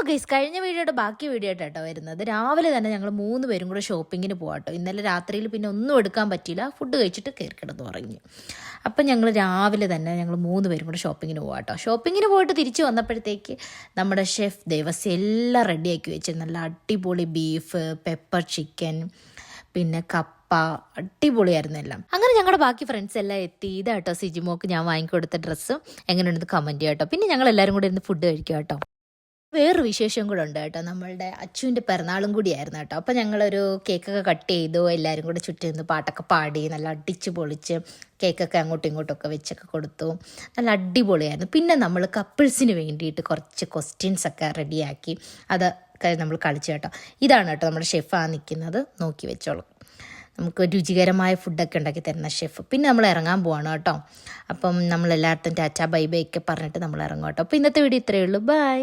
Guys, കഴിഞ്ഞ വീഡിയോയുടെ ബാക്കി വീഡിയോ ആയിട്ടോ വരുന്നത്. രാവിലെ തന്നെ ഞങ്ങൾ 3 പേരും കൂടെ ഷോപ്പിങ്ങിന് പോകാട്ടോ. ഇന്നലെ രാത്രിയിൽ പിന്നെ ഒന്നും എടുക്കാൻ പറ്റിയില്ല, ഫുഡ് കഴിച്ചിട്ട് കയറി കിടന്ന് ഉറങ്ങി. അപ്പം ഞങ്ങൾ രാവിലെ തന്നെ ഞങ്ങൾ 3 പേരും കൂടെ ഷോപ്പിങ്ങിന് പോകാട്ടോ. ഷോപ്പിങ്ങിന് പോയിട്ട് തിരിച്ച് വന്നപ്പോഴത്തേക്ക് നമ്മുടെ ഷെഫ് ദേവസ് എല്ലാം റെഡിയാക്കി വെച്ച്, നല്ല അടിപൊളി ബീഫ്, പെപ്പർ ചിക്കൻ, പിന്നെ കപ്പ, അടിപൊളിയായിരുന്നു എല്ലാം. അങ്ങനെ ഞങ്ങളുടെ ബാക്കി ഫ്രണ്ട്സ് എല്ലാം എത്തി. ഇതാട്ടോ സിജിമോക്ക് ഞാൻ വാങ്ങിക്കൊടുത്ത ഡ്രസ്സ്. എങ്ങനെയുണ്ടെന്ന് കമൻറ്റ് ചെയ്യാം കേട്ടോ. പിന്നെ ഞങ്ങൾ എല്ലാവരും കൂടെ ഇരുന്ന് ഫുഡ് കഴിക്കാം കേട്ടോ. വേറൊരു വിശേഷം കൂടെ ഉണ്ട് കേട്ടോ. നമ്മളുടെ അച്ചുവിൻ്റെ പിറന്നാളും കൂടിയായിരുന്നു കേട്ടോ. അപ്പോൾ ഞങ്ങളൊരു കേക്കൊക്കെ കട്ട് ചെയ്തു, എല്ലാവരും കൂടെ ചുറ്റി നിന്ന് പാട്ടൊക്കെ പാടി നല്ല അടിച്ച് പൊളിച്ച് കേക്കൊക്കെ അങ്ങോട്ടും ഇങ്ങോട്ടൊക്കെ വെച്ചൊക്കെ കൊടുത്തു. നല്ല അടിപൊളിയായിരുന്നു. പിന്നെ നമ്മൾ കപ്പിൾസിന് വേണ്ടിയിട്ട് കുറച്ച് ക്വസ്റ്റ്യൻസൊക്കെ റെഡിയാക്കി അതൊക്കെ നമ്മൾ കളിച്ചു കേട്ടോ. ഇതാണ് കേട്ടോ നമ്മുടെ ഷെഫാണ് നിൽക്കുന്നത്, നോക്കി വെച്ചോളൂ. നമുക്ക് രുചികരമായ ഫുഡൊക്കെ ഉണ്ടാക്കി തരുന്ന ഷെഫ്. പിന്നെ നമ്മൾ ഇറങ്ങാൻ പോവാണ് കേട്ടോ. അപ്പം നമ്മളെല്ലായിടത്തും ടാറ്റ ബൈ ബൈ ഒക്കെ പറഞ്ഞിട്ട് നമ്മൾ ഇറങ്ങും കേട്ടോ. അപ്പോൾ ഇന്നത്തെ വീഡിയോ ഇത്രയേ ഉള്ളൂ. ബൈ.